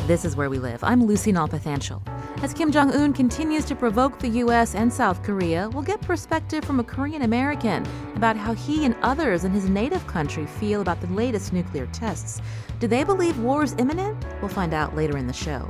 This is Where We Live. I'm Lucy Nalpathanchel. As Kim Jong-un continues to provoke the U.S. and South Korea, we'll get perspective from a Korean American about how he and others in his native country feel about the latest nuclear tests. Do they believe war is imminent? We'll find out later in the show.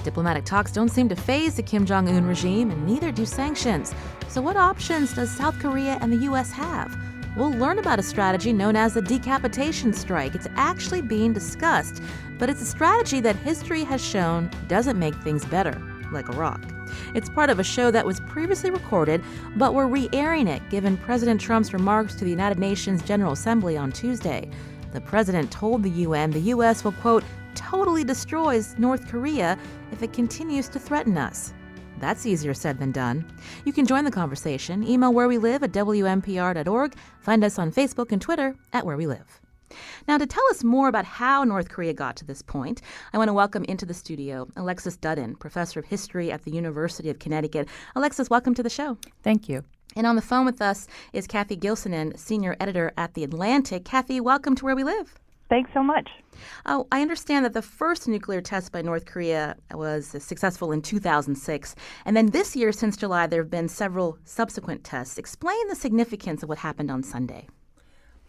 Diplomatic talks don't seem to faze the Kim Jong-un regime, and neither do sanctions. So what options does South Korea and the U.S. have? We'll learn about a strategy known as the decapitation strike. It's actually being discussed, but it's a strategy that history has shown doesn't make things better, like Iraq. It's part of a show that was previously recorded, but we're re-airing it given President Trump's remarks to the United Nations General Assembly on Tuesday. The president told the UN the U.S. will, quote, totally destroys North Korea if it continues to threaten us. That's easier said than done. You can join the conversation. Email wherewelive@wnpr.org. Find us on Facebook and Twitter @wherewelive. Now, to tell us more about how North Korea got to this point, I want to welcome into the studio Alexis Dudden, professor of history at the University of Connecticut. Alexis, welcome to the show. Thank you. And on the phone with us is Kathy Gilsonen, senior editor at The Atlantic. Kathy, welcome to Where We Live. Thanks so much. Oh, I understand that the first nuclear test by North Korea was successful in 2006. And then this year, since July, there have been several subsequent tests. Explain the significance of what happened on Sunday.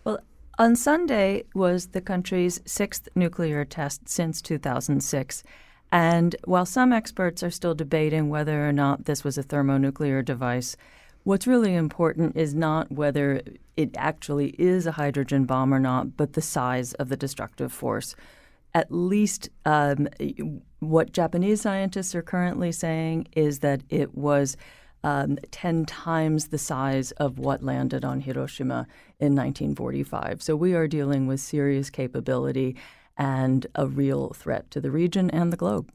Well, on Sunday was the country's sixth nuclear test since 2006. And while some experts are still debating whether or not this was a thermonuclear device, what's really important is not whether it actually is a hydrogen bomb or not, but the size of the destructive force. At least what Japanese scientists are currently saying is that it was 10 times the size of what landed on Hiroshima in 1945. So we are dealing with serious capability and a real threat to the region and the globe.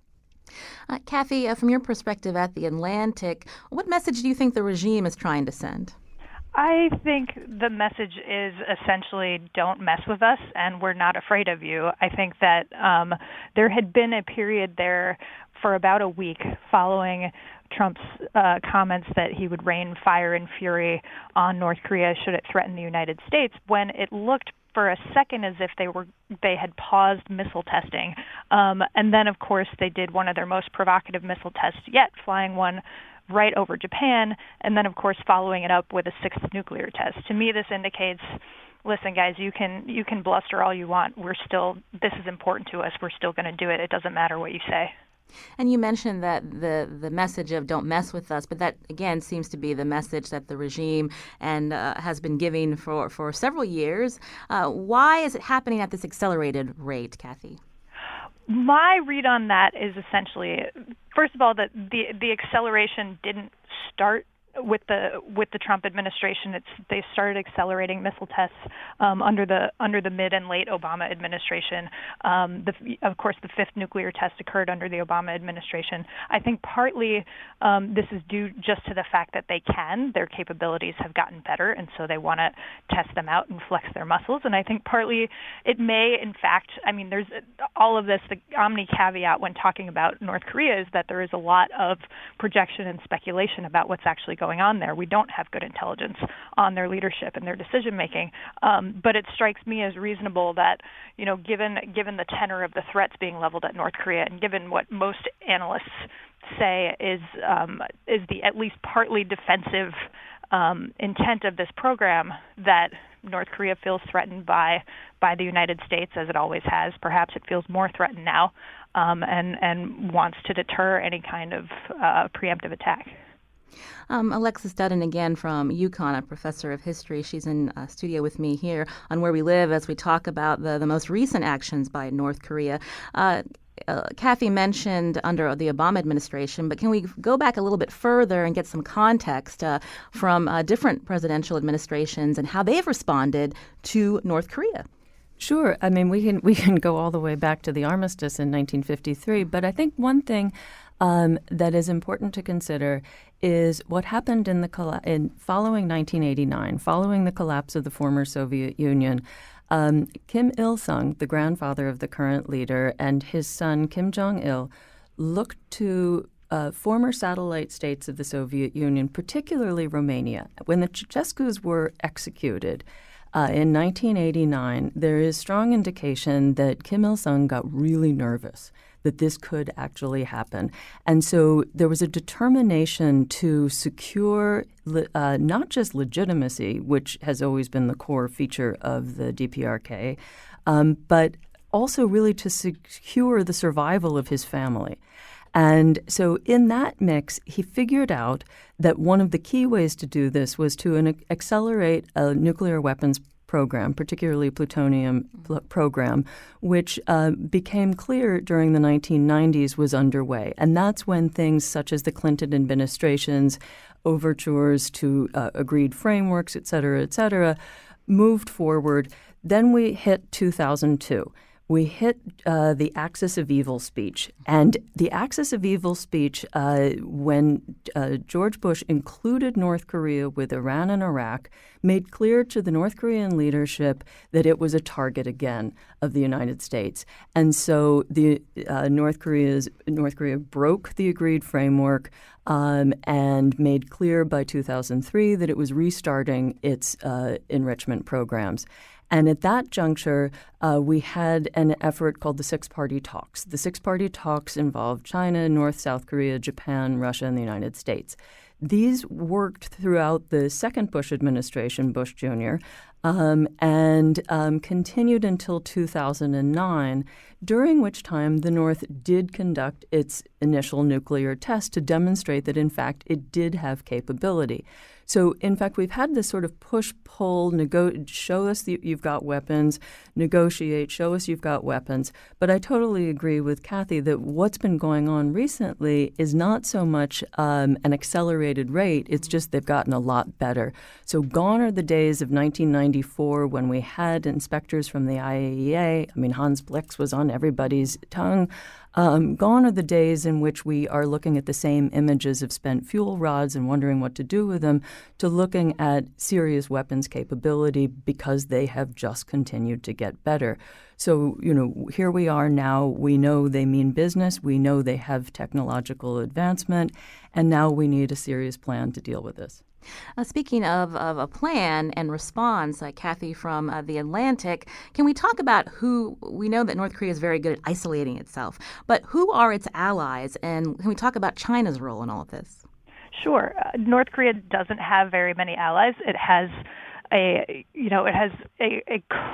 Kathy, from your perspective at The Atlantic, what message do you think the regime is trying to send? I think the message is essentially don't mess with us and we're not afraid of you. I think that there had been a period there for about a week following Trump's comments that he would rain fire and fury on North Korea should it threaten the United States, when it looked for a second as if they had paused missile testing. And then, of course, they did one of their most provocative missile tests yet, flying one right over Japan, and then, of course, following it up with a sixth nuclear test. To me, this indicates, listen, guys, you can bluster all you want. This is important to us. We're still going to do it. It doesn't matter what you say. And you mentioned that the message of don't mess with us, but that, again, seems to be the message that the regime and has been giving for several years. Why is it happening at this accelerated rate, Kathy? My read on that is essentially, first of all, that the acceleration didn't start with the Trump administration. They started accelerating missile tests under the mid and late Obama administration. Of course, the fifth nuclear test occurred under the Obama administration. I think partly this is due just to the fact that their capabilities have gotten better, and so they want to test them out and flex their muscles. And I think partly it may, in fact, there's all of this. The omni caveat when talking about North Korea is that there is a lot of projection and speculation about what's actually going on there. We don't have good intelligence on their leadership and their decision making, but it strikes me as reasonable that, given the tenor of the threats being leveled at North Korea, and given what most analysts say is the at least partly defensive intent of this program, that North Korea feels threatened by the United States, as it always has. Perhaps it feels more threatened now, and wants to deter any kind of preemptive attack. Alexis Dudden again from UConn, a professor of history. She's in studio with me here on Where We Live as we talk about the most recent actions by North Korea. Kathy mentioned under the Obama administration, but can we go back a little bit further and get some context from different presidential administrations and how they've responded to North Korea? Sure. We can go all the way back to the armistice in 1953, but I think one thing that is important to consider is what happened following 1989, following the collapse of the former Soviet Union. Kim Il-sung, the grandfather of the current leader, and his son Kim Jong-il looked to former satellite states of the Soviet Union, particularly Romania. When the Ceausescus were executed, in 1989, there is strong indication that Kim Il-sung got really nervous that this could actually happen. And so there was a determination to secure not just legitimacy, which has always been the core feature of the DPRK, but also really to secure the survival of his family. And so in that mix, he figured out that one of the key ways to do this was to accelerate a nuclear weapons program, particularly plutonium program, which became clear during the 1990s was underway. And that's when things such as the Clinton administration's overtures to agreed frameworks, et cetera, moved forward. Then we hit 2002. We hit the axis of evil speech. And the axis of evil speech, when George Bush included North Korea with Iran and Iraq, made clear to the North Korean leadership that it was a target again of the United States. And so the North Korea broke the agreed framework and made clear by 2003 that it was restarting its enrichment programs. And at that juncture, we had an effort called the Six-Party Talks. The Six-Party Talks involved China, North, South Korea, Japan, Russia, and the United States. These worked throughout the second Bush administration, Bush Jr., and continued until 2009, during which time the North did conduct its initial nuclear test to demonstrate that, in fact, it did have capability. So, in fact, we've had this sort of push-pull, show us that you've got weapons, negotiate, show us you've got weapons. But I totally agree with Kathy that what's been going on recently is not so much an accelerated rate, it's just they've gotten a lot better. So gone are the days of 1994 when we had inspectors from the IAEA. I mean, Hans Blix was on everybody's tongue. Gone are the days in which we are looking at the same images of spent fuel rods and wondering what to do with them, to looking at serious weapons capability because they have just continued to get better. So, here we are now. We know they mean business. We know they have technological advancement. And now we need a serious plan to deal with this. Speaking of a plan and response, Kathy from The Atlantic, can we talk about who we know that North Korea is very good at isolating itself, but who are its allies, and can we talk about China's role in all of this? Sure. North Korea doesn't have very many allies. It has a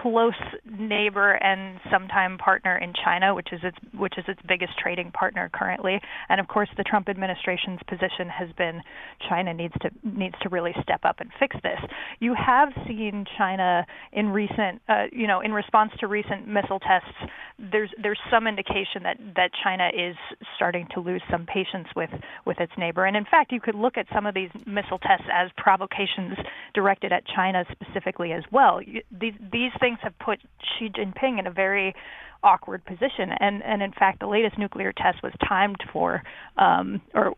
close neighbor and sometime partner in China, which is its biggest trading partner currently. And of course, the Trump administration's position has been China needs to really step up and fix this. You have seen China in recent, in response to recent missile tests. There's some indication that China is starting to lose some patience with its neighbor. And in fact, you could look at some of these missile tests as provocations directed at China specifically as well. These things have put Xi Jinping in a very awkward position. And in fact, the latest nuclear test was timed for, or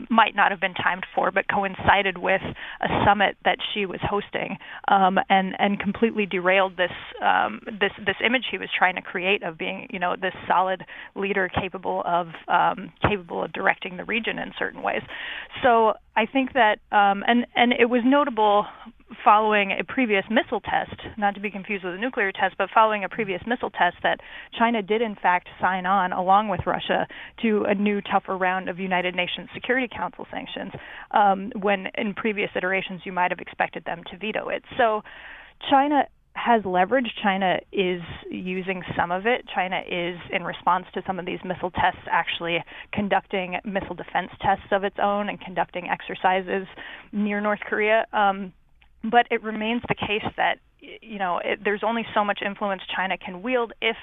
might not have been timed for, but coincided with a summit that Xi was hosting, and completely derailed this image he was trying to create of being, this solid leader capable of directing the region in certain ways. So I think that, and it was notable following a previous missile test, not to be confused with a nuclear test, but following a previous missile test, that China did in fact sign on, along with Russia, to a new tougher round of United Nations Security Council sanctions, when in previous iterations you might have expected them to veto it. So China has leverage. China is using some of it. China is, in response to some of these missile tests, actually conducting missile defense tests of its own and conducting exercises near North Korea. But it remains the case that, there's only so much influence China can wield if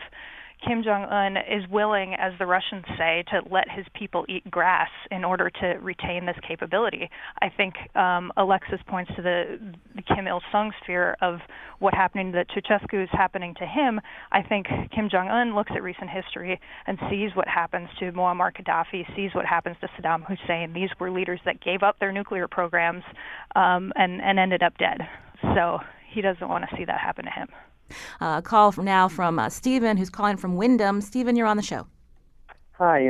Kim Jong-un is willing, as the Russians say, to let his people eat grass in order to retain this capability. I think Alexis points to the Kim Il-sung's fear of what happening to Ceausescu is happening to him. I think Kim Jong-un looks at recent history and sees what happens to Muammar Gaddafi, sees what happens to Saddam Hussein. These were leaders that gave up their nuclear programs and ended up dead. So he doesn't want to see that happen to him. A call now from Stephen, who's calling from Wyndham. Stephen, you're on the show. Hi,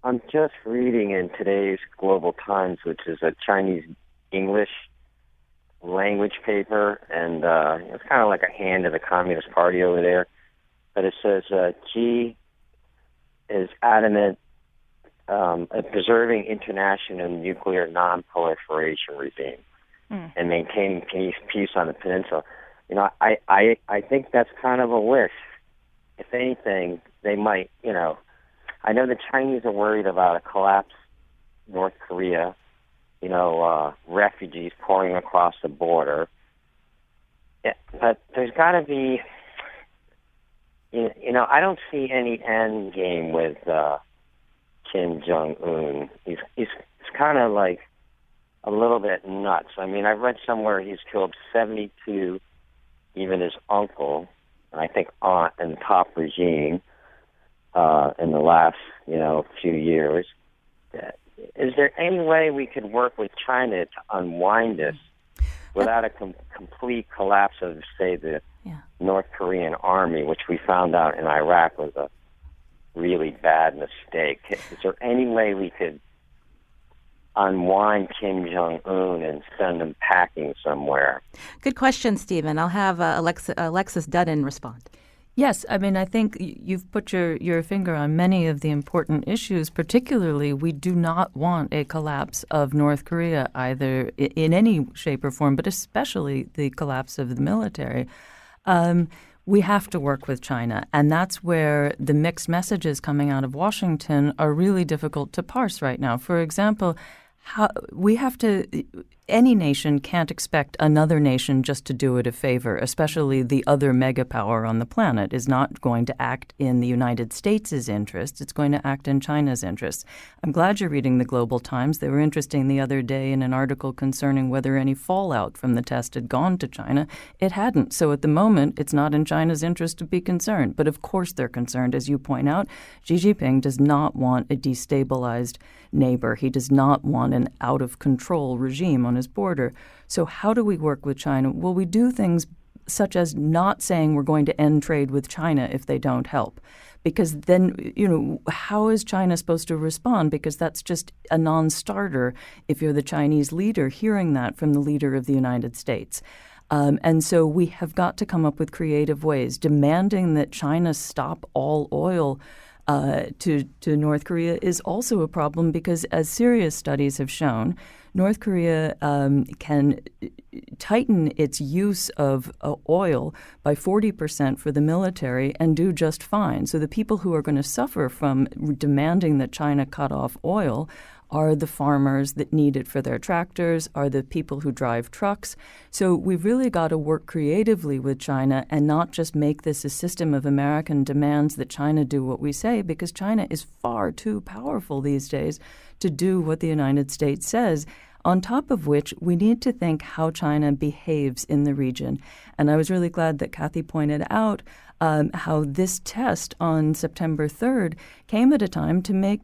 I'm just reading in today's Global Times, which is a Chinese English language paper, and it's kind of like a hand to the Communist Party over there. But it says Xi is adamant at preserving international nuclear non-proliferation regime and maintaining peace on the peninsula. You know, I think that's kind of a wish. If anything, they might, you know, I know the Chinese are worried about a collapse North Korea, you know, refugees pouring across the border. Yeah, but there's got to be, you know, I don't see any end game with Kim Jong-un. He's kind of like a little bit nuts. I mean, I've read somewhere he's killed 72, even his uncle, and I think aunt in the top regime in the last, you know, few years. Is there any way we could work with China to unwind this without a complete collapse of, say, the North Korean army, which we found out in Iraq was a really bad mistake? Is there any way we could unwind Kim Jong-un and send him packing somewhere? Good question, Stephen. I'll have Alexis Dudden respond. Yes, I mean, I think you've put your finger on many of the important issues. Particularly, we do not want a collapse of North Korea, either in any shape or form, but especially the collapse of the military. We have to work with China, and that's where the mixed messages coming out of Washington are really difficult to parse right now. For example, any nation can't expect another nation just to do it a favor, especially the other mega power on the planet is not going to act in the United States' interests. It's going to act in China's interests. I'm glad you're reading the Global Times. They were interesting the other day in an article concerning whether any fallout from the test had gone to China. It hadn't. So at the moment, it's not in China's interest to be concerned. But of course they're concerned. As you point out, Xi Jinping does not want a destabilized neighbor. He does not want an out-of-control regime on his border. So how do we work with China? Well, we do things such as not saying we're going to end trade with China if they don't help. Because then, you know, how is China supposed to respond? Because that's just a non-starter if you're the Chinese leader hearing that from the leader of the United States. And so we have got to come up with creative ways. Demanding that China stop all oil to North Korea is also a problem because, as serious studies have shown, North Korea can tighten its use of oil by 40% for the military and do just fine. So the people who are going to suffer from demanding that China cut off oil are the farmers that need it for their tractors, are the people who drive trucks. So we've really got to work creatively with China and not just make this a system of American demands that China do what we say, because China is far too powerful these days to do what the United States says. On top of which, we need to think how China behaves in the region. And I was really glad that Kathy pointed out how this test on September 3rd came at a time to make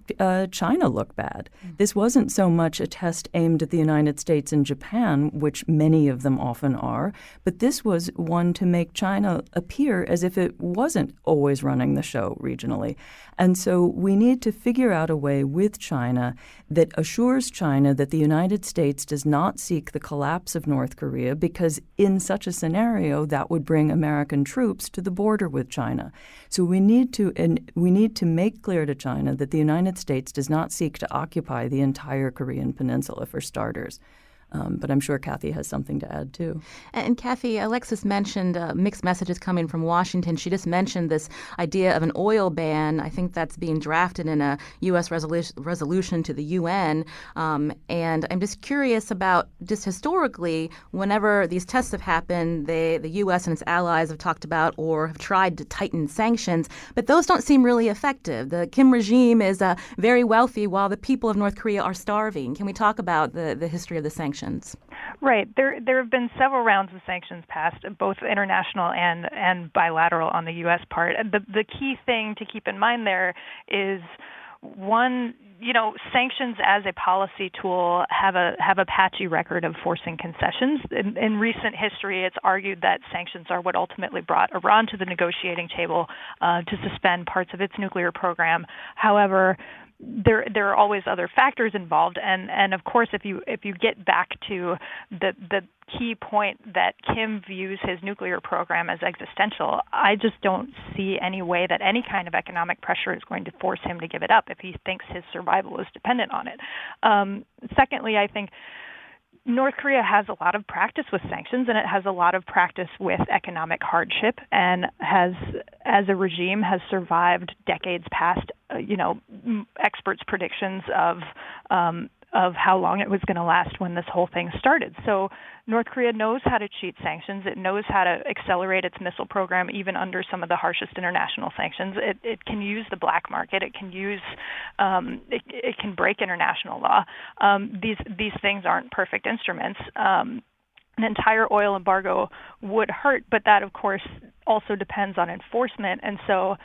China look bad. This wasn't so much a test aimed at the United States and Japan, which many of them often are, but this was one to make China appear as if it wasn't always running the show regionally. And so we need to figure out a way with China that assures China that the United States does not seek the collapse of North Korea, because in such a scenario, that would bring American troops to the border with China. So we need to make clear to China that the United States does not seek to occupy the entire Korean peninsula, for starters. But I'm sure Kathy has something to add, too. And Kathy, Alexis mentioned mixed messages coming from Washington. She just mentioned this idea of an oil ban. I think that's being drafted in a U.S. resolution to the UN. And I'm just curious about, just historically, whenever these tests have happened, the U.S. and its allies have talked about or have tried to tighten sanctions, but those don't seem really effective. The Kim regime is very wealthy while the people of North Korea are starving. Can we talk about the history of the sanctions? Right. There have been several rounds of sanctions passed, both international and bilateral on the U.S. part. The key thing to keep in mind there is, one, you know, sanctions as a policy tool have a patchy record of forcing concessions. In recent history, it's argued that sanctions are what ultimately brought Iran to the negotiating table to suspend parts of its nuclear program. However, there are always other factors involved, and of course, if you get back to the key point that Kim views his nuclear program as existential, I just don't see any way that any kind of economic pressure is going to force him to give it up if he thinks his survival is dependent on it. Secondly, I think North Korea has a lot of practice with sanctions, and it has a lot of practice with economic hardship, and has, as a regime, has survived decades past, experts' predictions of how long it was going to last when this whole thing started. So North Korea knows how to cheat sanctions. It knows how to accelerate its missile program even under some of the harshest international sanctions. It can use the black market. It can use it can break international law. These things aren't perfect instruments. An entire oil embargo would hurt, but that, of course, also depends on enforcement. And so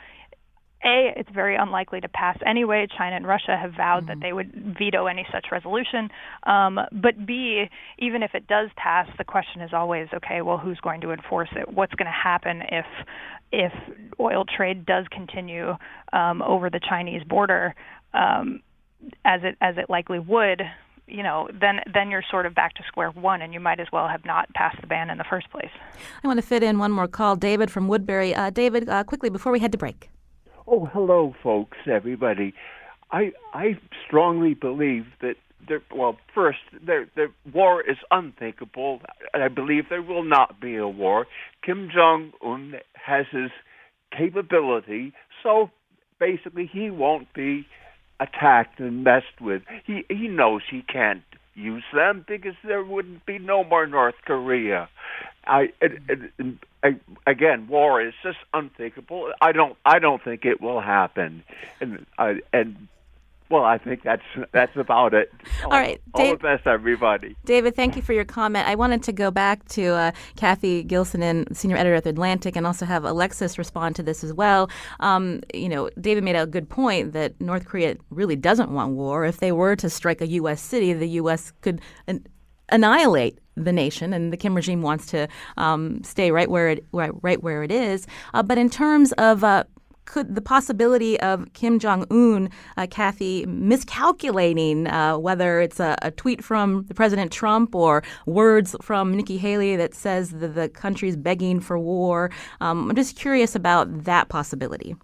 A, it's very unlikely to pass anyway. China and Russia have vowed that they would veto any such resolution. But B, even if it does pass, the question is always, okay, well, who's going to enforce it? What's going to happen if oil trade does continue over the Chinese border, as it likely would? Then you're sort of back to square one, and you might as well have not passed the ban in the first place. I want to fit in one more call. David from Woodbury. David, quickly, before we head to break. Oh, hello, folks, everybody. I strongly believe that the war is unthinkable. I believe there will not be a war. Kim Jong-un has his capability, so basically he won't be attacked and messed with. He knows he can't use them because there wouldn't be no more North Korea. Again, war is just unthinkable. I don't think it will happen, well, I think that's about it. All right, all the best, everybody. David, thank you for your comment. I wanted to go back to Kathy Gilsonen, senior editor at The Atlantic, and also have Alexis respond to this as well. David made a good point that North Korea really doesn't want war. If they were to strike a U.S. city, the U.S. could annihilate the nation, and the Kim regime wants to stay right where it is. But in terms of could the possibility of Kim Jong-un, Kathy, miscalculating whether it's a tweet from the President Trump or words from Nikki Haley that says that the country's begging for war? I'm just curious about that possibility.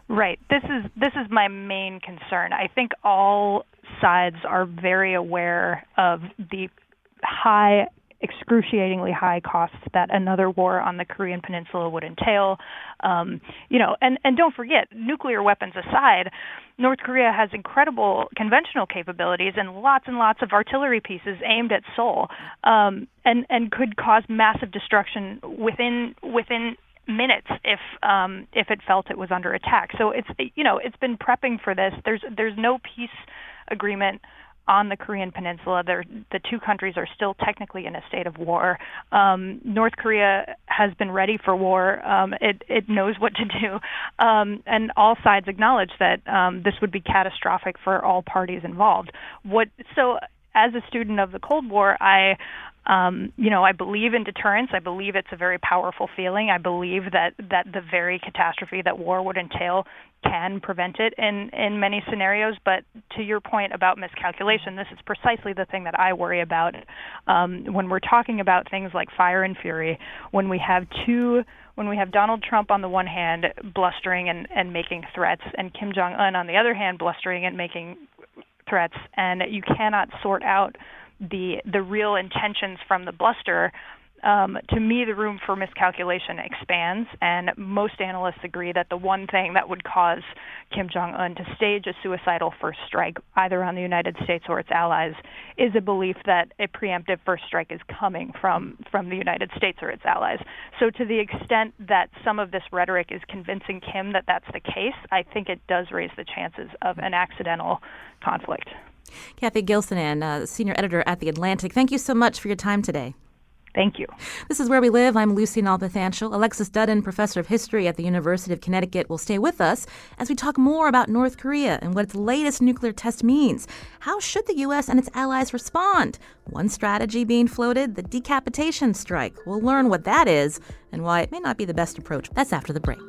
Right. This is my main concern. I think all sides are very aware of the excruciatingly high costs that another war on the Korean Peninsula would entail. And don't forget, nuclear weapons aside, North Korea has incredible conventional capabilities and lots of artillery pieces aimed at Seoul, and could cause massive destruction within minutes if it felt it was under attack. So it's been prepping for this. There's no peace agreement on the Korean Peninsula. The two countries are still technically in a state of war. North Korea has been ready for war. It knows what to do. And all sides acknowledge that this would be catastrophic for all parties involved. So as a student of the Cold War, I believe in deterrence. I believe it's a very powerful feeling. I believe that the very catastrophe that war would entail can prevent it in many scenarios. But to your point about miscalculation, this is precisely the thing that I worry about when we're talking about things like fire and fury, when we have Donald Trump on the one hand blustering and making threats, and Kim Jong-un on the other hand blustering and making threats, and you cannot sort out the real intentions from the bluster. To me, the room for miscalculation expands, and most analysts agree that the one thing that would cause Kim Jong-un to stage a suicidal first strike, either on the United States or its allies, is a belief that a preemptive first strike is coming from the United States or its allies. So to the extent that some of this rhetoric is convincing Kim that that's the case, I think it does raise the chances of an accidental conflict. Kathy Gilsonen, senior editor at The Atlantic, thank you so much for your time today. Thank you. This is Where We Live. I'm Lucy Nalpathanchel. Alexis Dudden, professor of history at the University of Connecticut, will stay with us as we talk more about North Korea and what its latest nuclear test means. How should the U.S. and its allies respond? One strategy being floated, the decapitation strike. We'll learn what that is and why it may not be the best approach. That's after the break.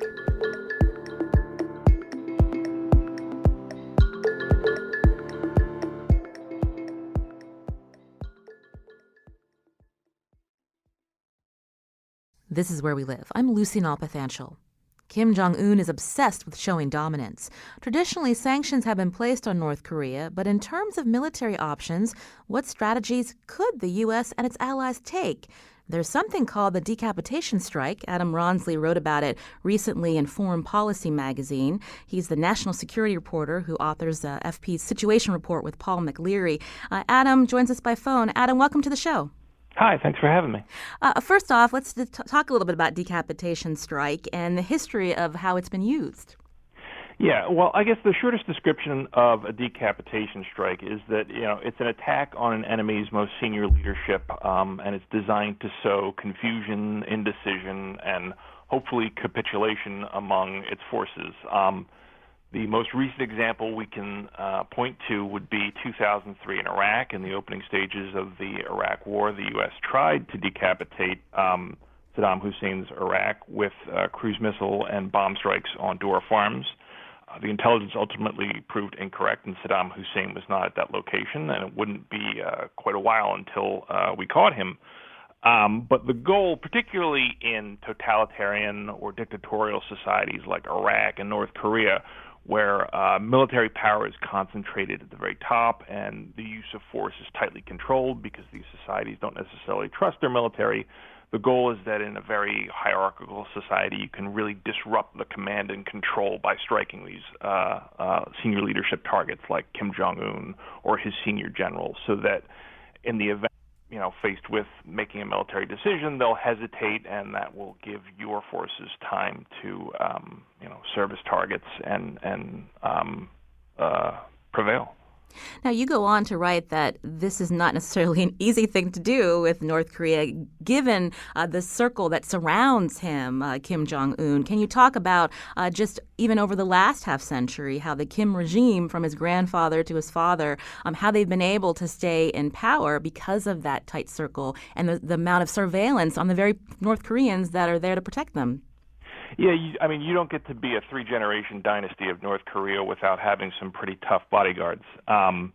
This is Where We Live. I'm Lucy Nalpathanchel. Kim Jong-un is obsessed with showing dominance. Traditionally, sanctions have been placed on North Korea, but in terms of military options, what strategies could the U.S. and its allies take? There's something called the decapitation strike. Adam Ronsley wrote about it recently in Foreign Policy magazine. He's the national security reporter who authors FP's Situation Report with Paul McLeary. Adam joins us by phone. Adam, welcome to the show. Hi, thanks for having me. First off, let's talk a little bit about decapitation strike and the history of how it's been used. Yeah, well, I guess the shortest description of a decapitation strike is that, it's an attack on an enemy's most senior leadership, and it's designed to sow confusion, indecision, and hopefully capitulation among its forces. The most recent example we can point to would be 2003 in Iraq. In the opening stages of the Iraq War, the U.S. tried to decapitate Saddam Hussein's Iraq with cruise missile and bomb strikes on Dura farms. The intelligence ultimately proved incorrect, and Saddam Hussein was not at that location, and it wouldn't be quite a while until we caught him. But the goal, particularly in totalitarian or dictatorial societies like Iraq and North Korea, where military power is concentrated at the very top and the use of force is tightly controlled because these societies don't necessarily trust their military, the goal is that in a very hierarchical society you can really disrupt the command and control by striking these senior leadership targets like Kim Jong-un or his senior generals, so that in the event faced with making a military decision, they'll hesitate, and that will give your forces time to, service targets and prevail. Now, you go on to write that this is not necessarily an easy thing to do with North Korea, given the circle that surrounds him, Kim Jong-un. Can you talk about just even over the last half century, how the Kim regime, from his grandfather to his father, how they've been able to stay in power because of that tight circle and the amount of surveillance on the very North Koreans that are there to protect them? Yeah, you don't get to be a three-generation dynasty of North Korea without having some pretty tough bodyguards. And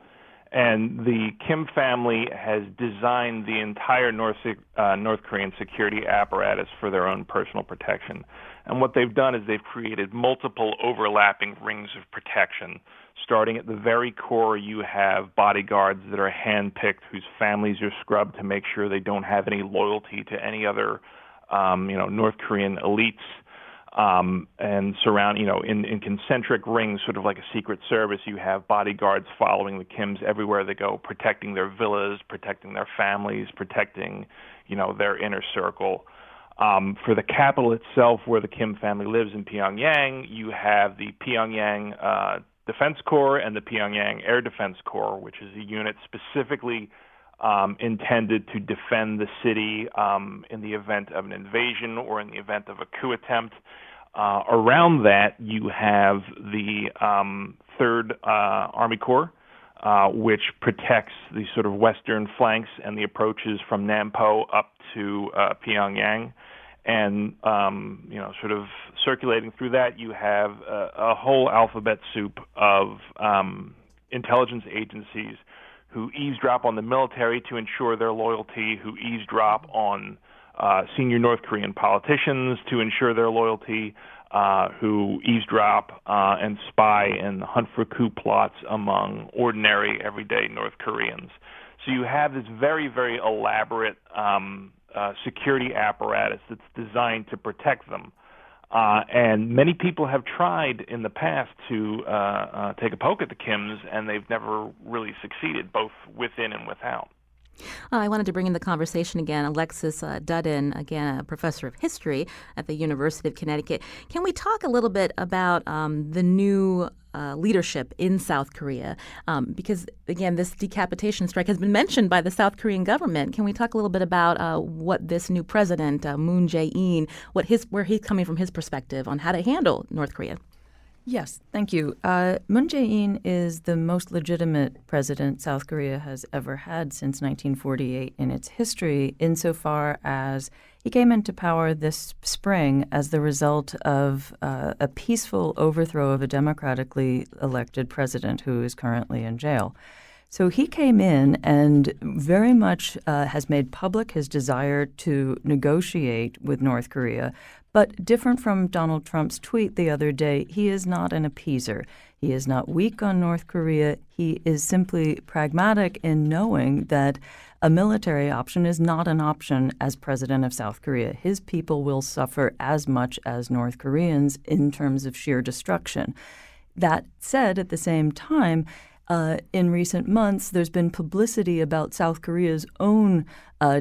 the Kim family has designed the entire North Korean security apparatus for their own personal protection. And what they've done is they've created multiple overlapping rings of protection. Starting at the very core, you have bodyguards that are handpicked, whose families are scrubbed to make sure they don't have any loyalty to any other, North Korean elites. And surround, in concentric rings, sort of like a secret service, you have bodyguards following the Kims everywhere they go, protecting their villas, protecting their families, protecting, their inner circle. For the capital itself, where the Kim family lives in Pyongyang, you have the Pyongyang Defense Corps and the Pyongyang Air Defense Corps, which is a unit specifically intended to defend the city in the event of an invasion or in the event of a coup attempt. Around that, you have the 3rd Army Corps, which protects the sort of western flanks and the approaches from Nampo up to Pyongyang. And, sort of circulating through that, you have a whole alphabet soup of intelligence agencies who eavesdrop on the military to ensure their loyalty, who eavesdrop on senior North Korean politicians to ensure their loyalty, who eavesdrop and spy and hunt for coup plots among ordinary, everyday North Koreans. So you have this very, very elaborate security apparatus that's designed to protect them. And many people have tried in the past to take a poke at the Kims, and they've never really succeeded, both within and without. I wanted to bring in the conversation again Alexis Dudden, again, a professor of history at the University of Connecticut. Can we talk a little bit about the new leadership in South Korea? Because, again, this decapitation strike has been mentioned by the South Korean government. Can we talk a little bit about what this new president, Moon Jae-in, where he's coming from his perspective on how to handle North Korea? Yes, thank you. Moon Jae-in is the most legitimate president South Korea has ever had since 1948 in its history, insofar as he came into power this spring as the result of a peaceful overthrow of a democratically elected president who is currently in jail. So he came in and very much has made public his desire to negotiate with North Korea. But different from Donald Trump's tweet the other day, he is not an appeaser. He is not weak on North Korea. He is simply pragmatic in knowing that a military option is not an option as president of South Korea. His people will suffer as much as North Koreans in terms of sheer destruction. That said, at the same time, in recent months, there's been publicity about South Korea's own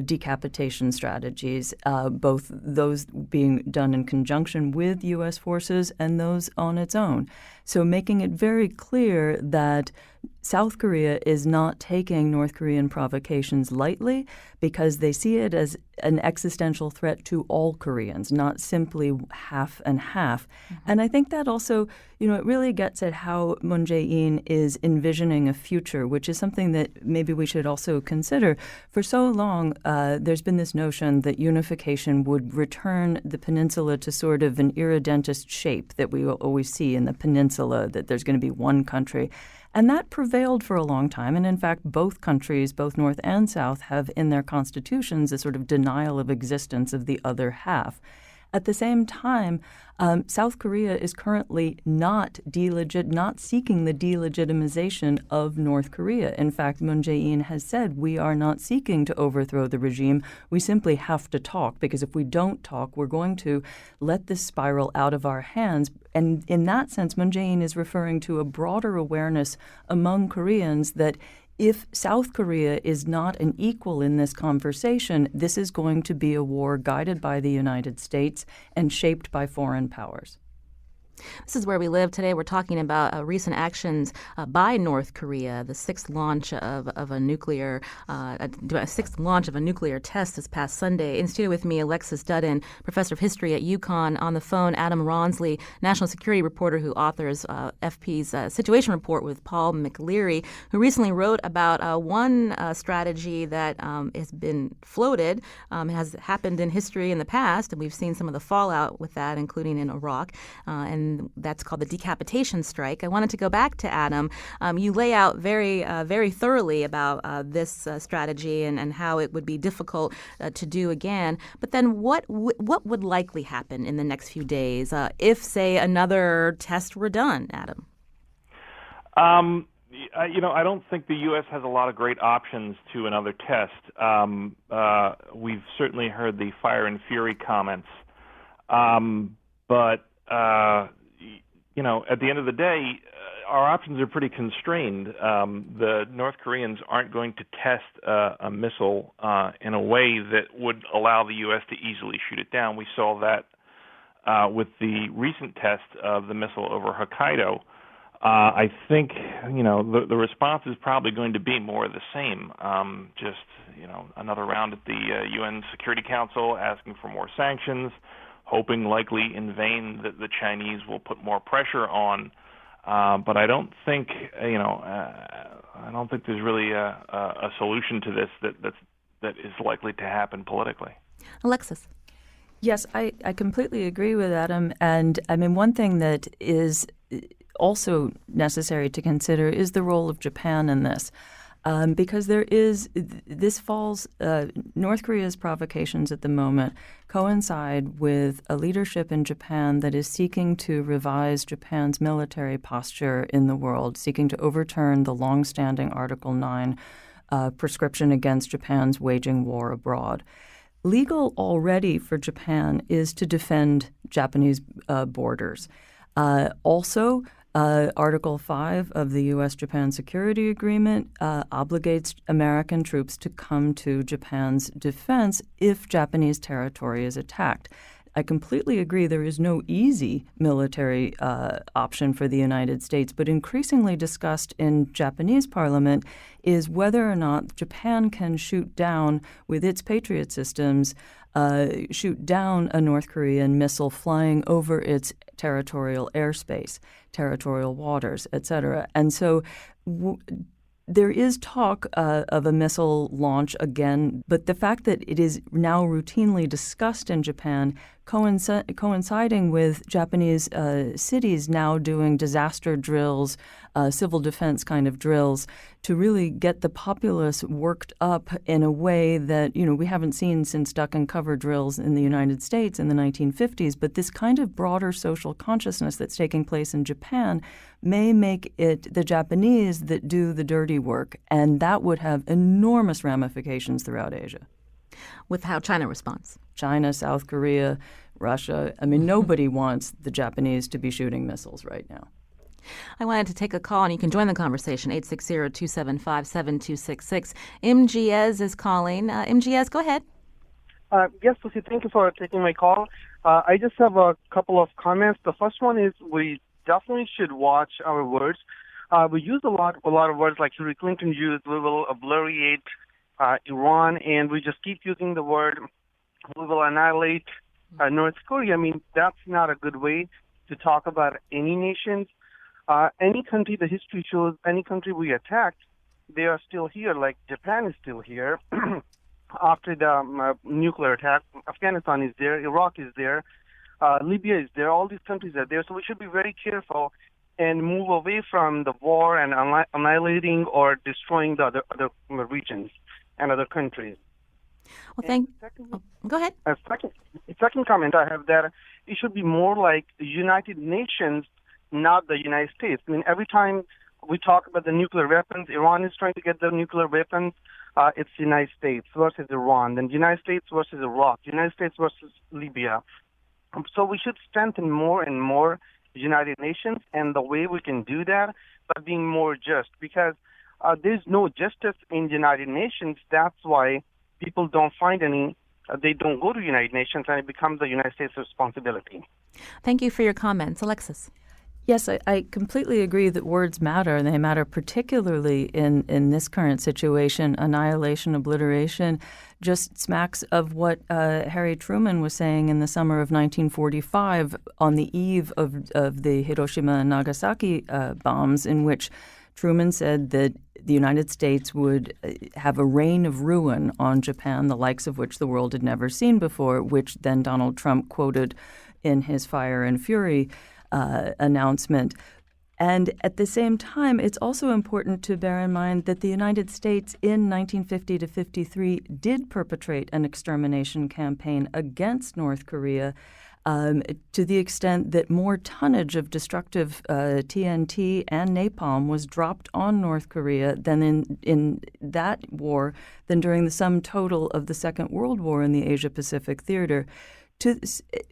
decapitation strategies, both those being done in conjunction with U.S. forces and those on its own. So making it very clear that South Korea is not taking North Korean provocations lightly because they see it as an existential threat to all Koreans, not simply half and half. Mm-hmm. And I think that also, it really gets at how Moon Jae-in is envisioning a future, which is something that maybe we should also consider. For so long, there's been this notion that unification would return the peninsula to sort of an irredentist shape that we always see in the peninsula, that there's going to be one country. And that prevailed for a long time. And in fact, both countries, both North and South, have in their constitutions a sort of denial of existence of the other half. At the same time, South Korea is currently not seeking the delegitimization of North Korea. In fact, Moon Jae-in has said, we are not seeking to overthrow the regime. We simply have to talk, because if we don't talk, we're going to let this spiral out of our hands. And in that sense, Moon Jae-in is referring to a broader awareness among Koreans that if South Korea is not an equal in this conversation, this is going to be a war guided by the United States and shaped by foreign powers. This is Where We Live. Today we're talking about recent actions by North Korea, the sixth launch of a nuclear test this past Sunday. In studio with me, Alexis Dudden, professor of history at UConn. On the phone, Adam Rawnsley, national security reporter who authors FP's Situation Report with Paul McLeary, who recently wrote about one strategy that has been floated, has happened in history in the past, and we've seen some of the fallout with that, including in Iraq, and that's called the decapitation strike. I wanted to go back to Adam. You lay out very thoroughly about this strategy and how it would be difficult to do again. But then what would likely happen in the next few days if, say, another test were done, Adam? I don't think the U.S. has a lot of great options to another test. We've certainly heard the fire and fury comments. But at the end of the day, our options are pretty constrained. The North Koreans aren't going to test a missile in a way that would allow the U.S. to easily shoot it down. We saw that with the recent test of the missile over Hokkaido. I think, the response is probably going to be more of the same. Another round at the UN Security Council asking for more sanctions, hoping likely in vain that the Chinese will put more pressure on. But I don't think, I don't think there's really a solution to this that is likely to happen politically. Alexis. Yes, I completely agree with Adam. And I mean, one thing that is also necessary to consider is the role of Japan in this. Because North Korea's provocations at the moment coincide with a leadership in Japan that is seeking to revise Japan's military posture in the world, seeking to overturn the longstanding Article 9 prescription against Japan's waging war abroad. Legal already for Japan is to defend Japanese borders. Also, Article 5 of the U.S.-Japan Security Agreement obligates American troops to come to Japan's defense if Japanese territory is attacked. I completely agree there is no easy military option for the United States, but increasingly discussed in Japanese parliament is whether or not Japan can shoot down, with its Patriot systems, shoot down a North Korean missile flying over its territorial airspace, territorial waters, et cetera. And so there is talk of a missile launch again, but the fact that it is now routinely discussed in Japan coinciding with Japanese cities now doing disaster drills, civil defense kind of drills, to really get the populace worked up in a way that, we haven't seen since duck and cover drills in the United States in the 1950s. But this kind of broader social consciousness that's taking place in Japan may make it the Japanese that do the dirty work, and that would have enormous ramifications throughout Asia. With how China responds. China, South Korea, Russia. I mean, nobody wants the Japanese to be shooting missiles right now. I wanted to take a call, and you can join the conversation, 860-275-7266. MGS is calling. MGS, go ahead. Yes, Lucy, thank you for taking my call. I just have a couple of comments. The first one is we definitely should watch our words. We use a lot of words like Hillary Clinton used. We will obliterate Iran, and we just keep using the word, we will annihilate North Korea. I mean, that's not a good way to talk about any nations. Any country, the history shows, any country we attacked, they are still here, like Japan is still here. After the nuclear attack, Afghanistan is there, Iraq is there, Libya is there, all these countries are there. So we should be very careful and move away from the war and annihilating or destroying the other regions and other countries. Well, go ahead. Second comment I have that it should be more like the United Nations, not the United States. I mean, every time we talk about the nuclear weapons, Iran is trying to get the nuclear weapons. It's the United States versus Iran, then the United States versus Iraq, United States versus Libya. So we should strengthen more and more the United Nations, and the way we can do that by being more just, because there's no justice in the United Nations. That's why people don't find any, they don't go to United Nations, and it becomes the United States' responsibility. Thank you for your comments. Alexis. Yes, I completely agree that words matter, and they matter particularly in this current situation. Annihilation, obliteration just smacks of what Harry Truman was saying in the summer of 1945 on the eve of the Hiroshima and Nagasaki bombs, in which Truman said that the United States would have a reign of ruin on Japan, the likes of which the world had never seen before, which then Donald Trump quoted in his Fire and Fury announcement. And at the same time, it's also important to bear in mind that the United States in 1950 to 53 did perpetrate an extermination campaign against North Korea to the extent that more tonnage of destructive TNT and napalm was dropped on North Korea than in that war than during the sum total of the Second World War in the Asia-Pacific theater.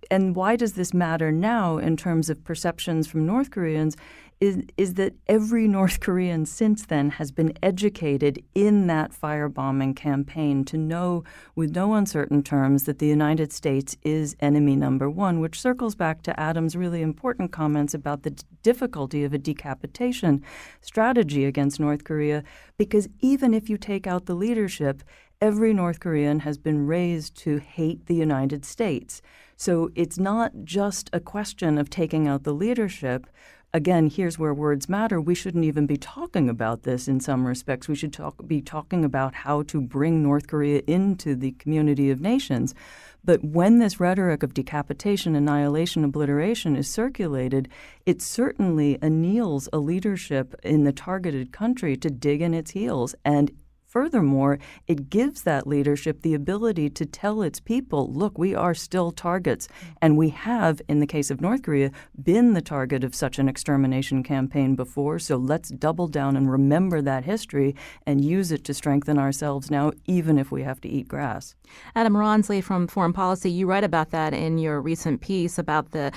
And why does this matter now in terms of perceptions from North Koreans is that every North Korean since then has been educated in that firebombing campaign to know with no uncertain terms that the United States is enemy number one, which circles back to Adam's really important comments about the difficulty of a decapitation strategy against North Korea, because even if you take out the leadership, every North Korean has been raised to hate the United States. So it's not just a question of taking out the leadership. Again, here's where words matter. We shouldn't even be talking about this in some respects. We should be talking about how to bring North Korea into the community of nations. But when this rhetoric of decapitation, annihilation, obliteration is circulated, it certainly anneals a leadership in the targeted country to dig in its heels. And furthermore, it gives that leadership the ability to tell its people, look, we are still targets. And we have, in the case of North Korea, been the target of such an extermination campaign before. So let's double down and remember that history and use it to strengthen ourselves now, even if we have to eat grass. Adam Ronsley from Foreign Policy, you write about that in your recent piece about the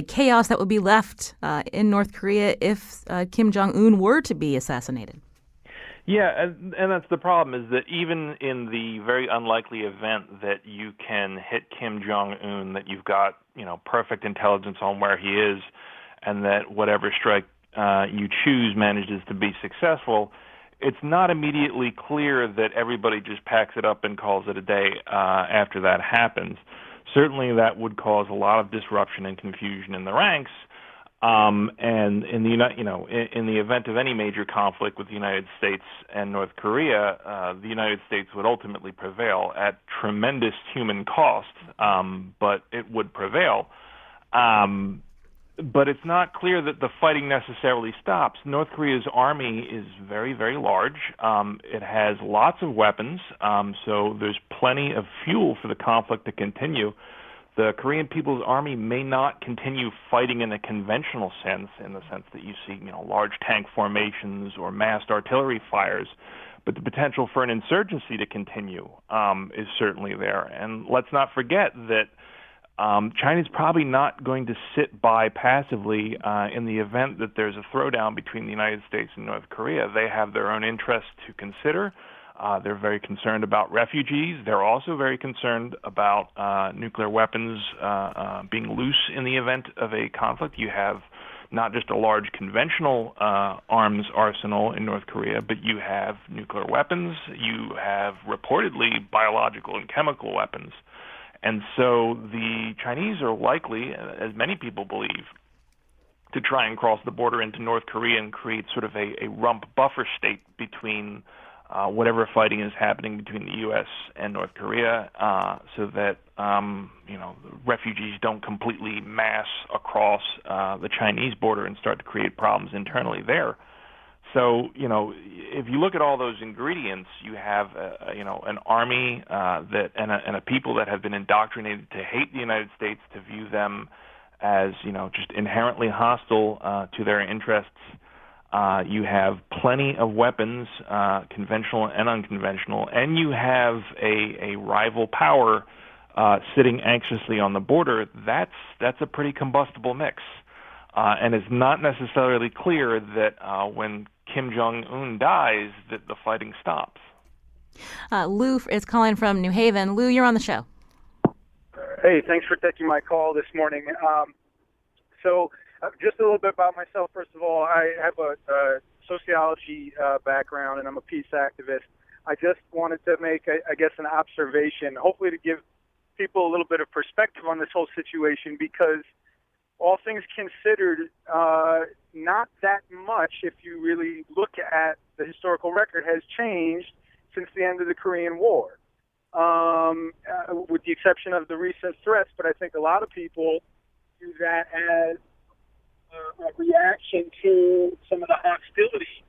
chaos that would be left in North Korea if Kim Jong-un were to be assassinated. Yeah, and that's the problem, is that even in the very unlikely event that you can hit Kim Jong-un, that you've got, perfect intelligence on where he is, and that whatever strike you choose manages to be successful, it's not immediately clear that everybody just packs it up and calls it a day after that happens. Certainly that would cause a lot of disruption and confusion in the ranks. And in in the event of any major conflict with the United States and North Korea, the United States would ultimately prevail at tremendous human cost, but it would prevail. But it's not clear that the fighting necessarily stops. North Korea's army is very, very large. It has lots of weapons, so there's plenty of fuel for the conflict to continue. The Korean People's Army may not continue fighting in a conventional sense, in the sense that you see, large tank formations or massed artillery fires, but the potential for an insurgency to continue is certainly there. And let's not forget that China's probably not going to sit by passively in the event that there's a throwdown between the United States and North Korea. They have their own interests to consider. They're very concerned about refugees. They're also very concerned about nuclear weapons being loose in the event of a conflict. You have not just a large conventional arms arsenal in North Korea, but you have nuclear weapons. You have reportedly biological and chemical weapons. And so the Chinese are likely, as many people believe, to try and cross the border into North Korea and create sort of a rump buffer state between whatever fighting is happening between the U.S. and North Korea, so that refugees don't completely mass across the Chinese border and start to create problems internally there. So, if you look at all those ingredients, you have an army and a people that have been indoctrinated to hate the United States, to view them as just inherently hostile to their interests. You have plenty of weapons, conventional and unconventional, and you have a rival power sitting anxiously on the border. That's a pretty combustible mix, and it's not necessarily clear that when Kim Jong-un dies, that the fighting stops. Lou is calling from New Haven. Lou, you're on the show. Hey, thanks for taking my call this morning. Just a little bit about myself. First of all, I have a sociology background, and I'm a peace activist. I just wanted to make, an observation, hopefully to give people a little bit of perspective on this whole situation, because all things considered, not that much, if you really look at the historical record, has changed since the end of the Korean War, with the exception of the recent threats. But I think a lot of people do that as a reaction to some of the hostility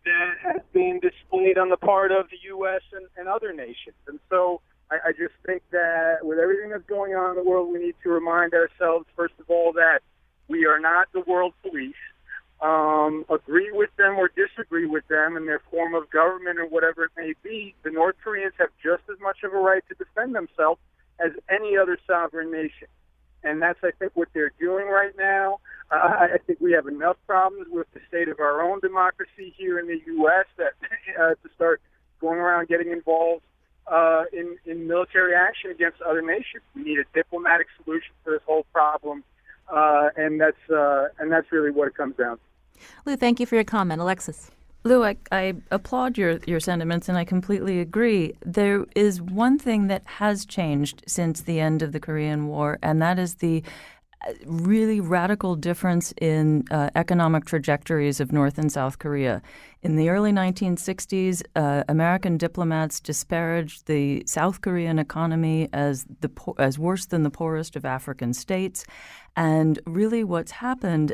that has been displayed on the part of the U.S. and other nations. And so I just think that with everything that's going on in the world, we need to remind ourselves, first of all, that we are not the world police. Agree with them or disagree with them in their form of government or whatever it may be, the North Koreans have just as much of a right to defend themselves as any other sovereign nation. And that's, I think, what they're doing right now. I think we have enough problems with the state of our own democracy here in the U.S. that to start going around getting involved in military action against other nations. We need a diplomatic solution for this whole problem, and that's really what it comes down to. Lou, thank you for your comment. Alexis. Lou, I applaud your sentiments, and I completely agree. There is one thing that has changed since the end of the Korean War, and that is the really radical difference in economic trajectories of North and South Korea. In the early 1960s, American diplomats disparaged the South Korean economy as worse than the poorest of African states. And really what's happened,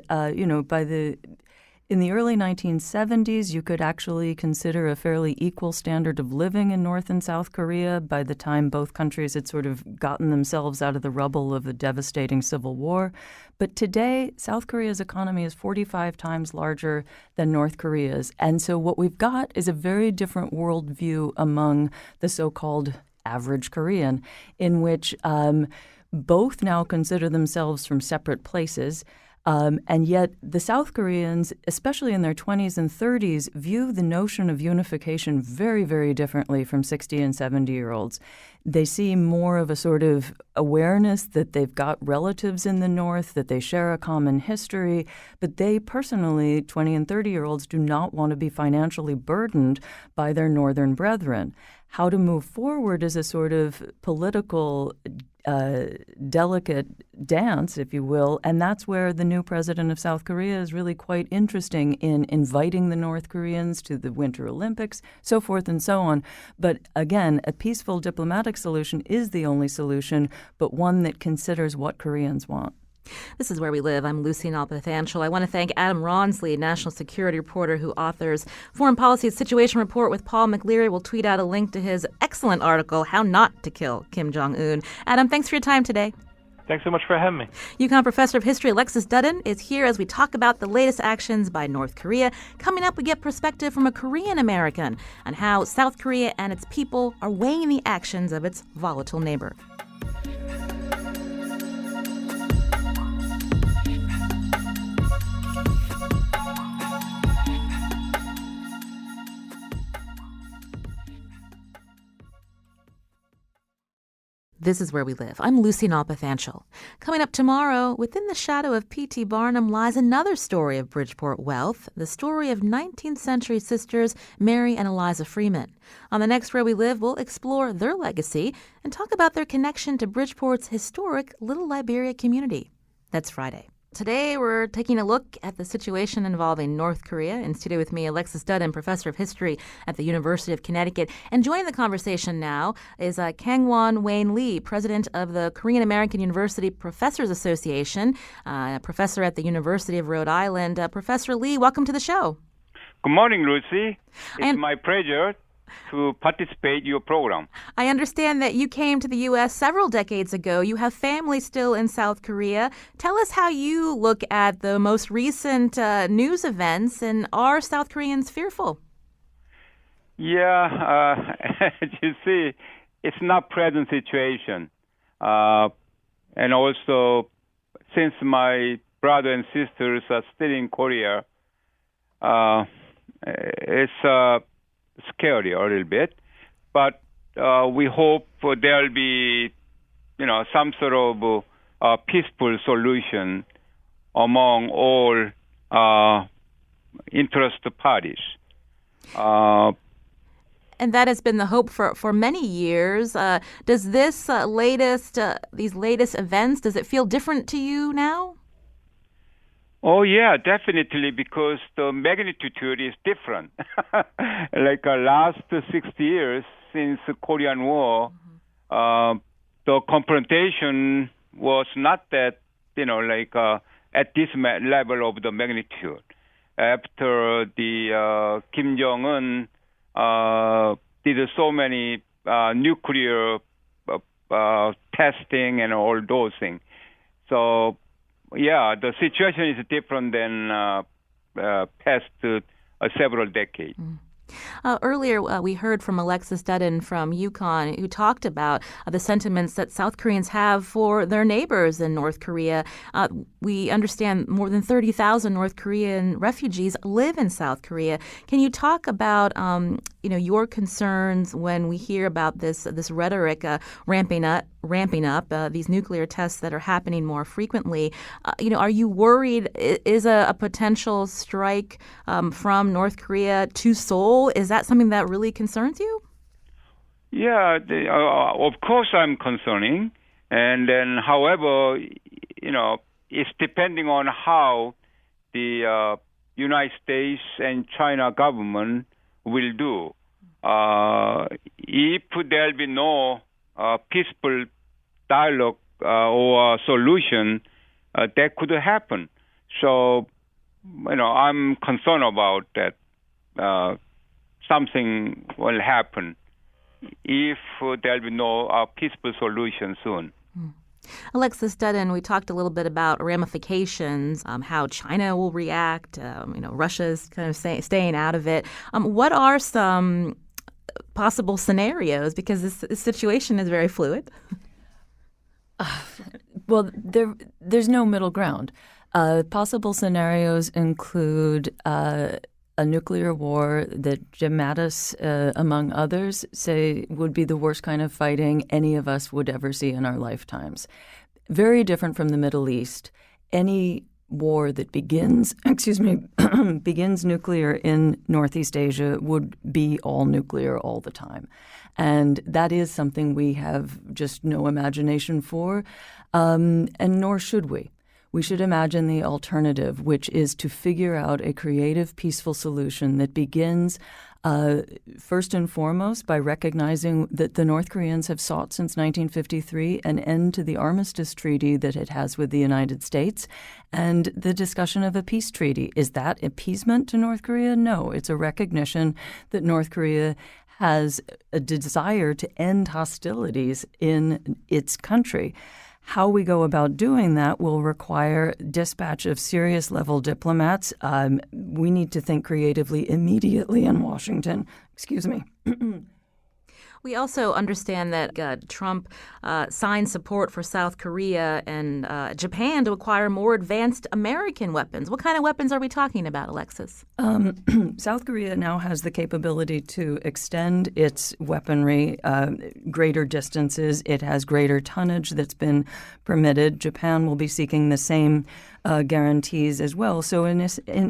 in the early 1970s, you could actually consider a fairly equal standard of living in North and South Korea by the time both countries had sort of gotten themselves out of the rubble of a devastating civil war. But today, South Korea's economy is 45 times larger than North Korea's. And so what we've got is a very different worldview among the so-called average Korean, in which both now consider themselves from separate places. And yet the South Koreans, especially in their 20s and 30s, view the notion of unification very, very differently from 60 and 70-year-olds. They see more of a sort of awareness that they've got relatives in the North, that they share a common history, but they personally, 20 and 30-year-olds, do not want to be financially burdened by their Northern brethren. How to move forward is a sort of political delicate dance, if you will, and that's where the new president of South Korea is really quite interesting in inviting the North Koreans to the Winter Olympics, so forth and so on. But again, a peaceful diplomatic solution is the only solution, but one that considers what Koreans want. This is Where We Live. I'm Lucy Nalpathanchel. I want to thank Adam Rawnsley, national security reporter who authors Foreign Policy Situation Report with Paul McLeary. We'll tweet out a link to his excellent article, How Not to Kill Kim Jong-un. Adam, thanks for your time today. Thanks so much for having me. UConn professor of history Alexis Dudden is here as we talk about the latest actions by North Korea. Coming up, we get perspective from a Korean American on how South Korea and its people are weighing the actions of its volatile neighbor. This is Where We Live. I'm Lucy Nalpathanchel. Coming up tomorrow, within the shadow of P.T. Barnum lies another story of Bridgeport wealth, the story of 19th century sisters Mary and Eliza Freeman. On the next Where We Live, we'll explore their legacy and talk about their connection to Bridgeport's historic Little Liberia community. That's Friday. Today, we're taking a look at the situation involving North Korea. In studio with me, Alexis Dudden, professor of history at the University of Connecticut. And joining the conversation now is Kangwon Wayne Lee, president of the Korean American University Professors Association, a professor at the University of Rhode Island. Professor Lee, welcome to the show. Good morning, Lucy. It's my pleasure to participate in your program. I understand that you came to the U.S. several decades ago. You have family still in South Korea. Tell us how you look at the most recent news events, and are South Koreans fearful? Yeah, as you see, it's not present situation. And also, since my brother and sisters are still in Korea, it's scary a little bit, but we hope there'll be, some sort of peaceful solution among all interested parties. And that has been the hope for many years. Does this these latest events, does it feel different to you now? Oh, yeah, definitely, because the magnitude is different. Like last 60 years since the Korean War, the confrontation was not that, at this level of the magnitude. After the Kim Jong-un did so many nuclear testing and all those things. So, yeah, the situation is different than past several decades. Earlier, we heard from Alexis Dudden from UConn, who talked about the sentiments that South Koreans have for their neighbors in North Korea. We understand more than 30,000 North Korean refugees live in South Korea. Can you talk about, your concerns when we hear about this rhetoric ramping up these nuclear tests that are happening more frequently? Are you worried? Is a potential strike from North Korea to Seoul? Is that something that really concerns you? Yeah, of course I'm concerning. And then, however, it's depending on how the United States and China government will do. If there'll be no peaceful dialogue or solution, that could happen. So, I'm concerned about that. Something will happen if there'll be no peaceful solution soon. Alexis Dudden, we talked a little bit about ramifications, how China will react. Russia's kind of staying out of it. What are some possible scenarios? Because this situation is very fluid. Well, there's no middle ground. Possible scenarios include a nuclear war that Jim Mattis, among others, say would be the worst kind of fighting any of us would ever see in our lifetimes. Very different from the Middle East. Any war that begins nuclear in Northeast Asia would be all nuclear all the time. And that is something we have just no imagination for, and nor should we. We should imagine the alternative, which is to figure out a creative, peaceful solution that begins first and foremost by recognizing that the North Koreans have sought since 1953 an end to the armistice treaty that it has with the United States and the discussion of a peace treaty. Is that appeasement to North Korea? No, it's a recognition that North Korea has a desire to end hostilities in its country. How we go about doing that will require dispatch of serious level diplomats. We need to think creatively immediately in Washington. Excuse me. We also understand that Trump signed support for South Korea and Japan to acquire more advanced American weapons. What kind of weapons are we talking about, Alexis? South Korea now has the capability to extend its weaponry greater distances. It has greater tonnage that's been permitted. Japan will be seeking the same guarantees as well. So in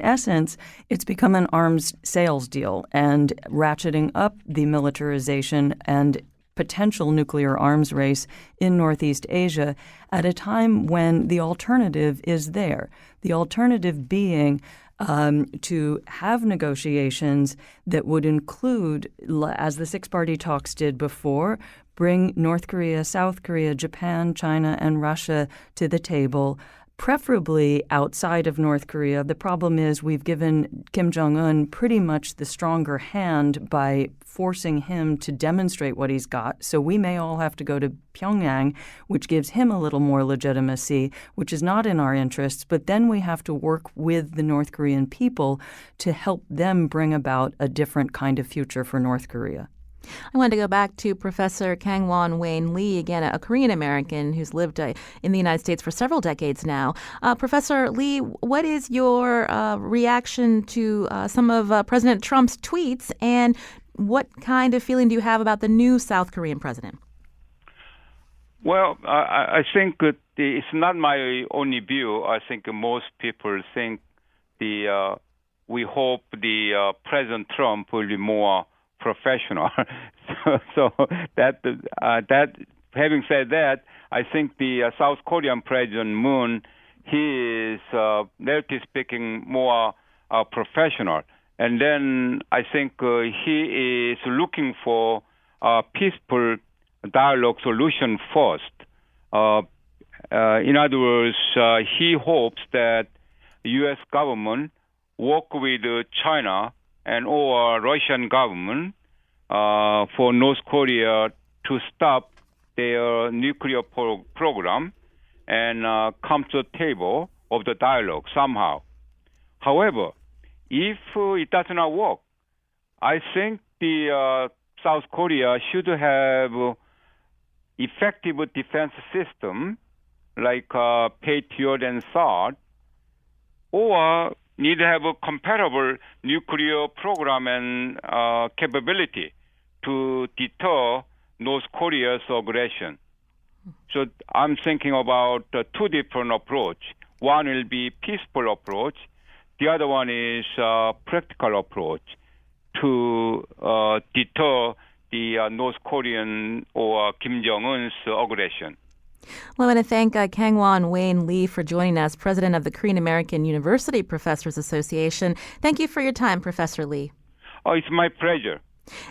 essence, it's become an arms sales deal and ratcheting up the militarization and potential nuclear arms race in Northeast Asia at a time when the alternative is there. The alternative being to have negotiations that would include, as the six-party talks did before, bring North Korea, South Korea, Japan, China, and Russia to the table, preferably outside of North Korea. The problem is we've given Kim Jong-un pretty much the stronger hand by forcing him to demonstrate what he's got. So we may all have to go to Pyongyang, which gives him a little more legitimacy, which is not in our interests. But then we have to work with the North Korean people to help them bring about a different kind of future for North Korea. I wanted to go back to Professor Kangwon Wayne Lee, again, a Korean-American who's lived in the United States for several decades now. Professor Lee, what is your reaction to some of President Trump's tweets, and what kind of feeling do you have about the new South Korean president? Well, I think it's not my only view. I think most people think we hope the President Trump will be more professional. so that having said that, I think the South Korean President Moon, he is relatively speaking more professional, and then I think he is looking for a peaceful dialogue solution first. In other words, he hopes that U.S. government work with China and or Russian government for North Korea to stop their nuclear program and come to the table of the dialogue somehow. However, if it does not work, I think the South Korea should have effective defense system like Patriot and THAAD, or need to have a comparable nuclear program and capability to deter North Korea's aggression. So I'm thinking about two different approaches. One will be peaceful approach. The other one is practical approach to deter the North Korean or Kim Jong-un's aggression. Well, I want to thank Kangwon Wayne Lee for joining us, president of the Korean American University Professors Association. Thank you for your time, Professor Lee. Oh, it's my pleasure.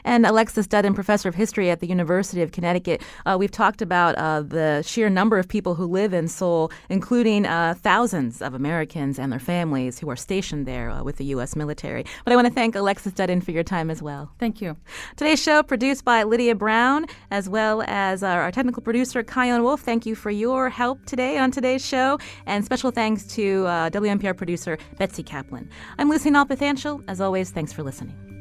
And Alexis Dudden, professor of history at the University of Connecticut. We've talked about the sheer number of people who live in Seoul, including thousands of Americans and their families who are stationed there with the U.S. military. But I want to thank Alexis Dudden for your time as well. Thank you. Today's show produced by Lydia Brown, as well as our technical producer, Kion Wolf. Thank you for your help today on today's show. And special thanks to WNPR producer Betsy Kaplan. I'm Lucy Nalpathanchel. As always, thanks for listening.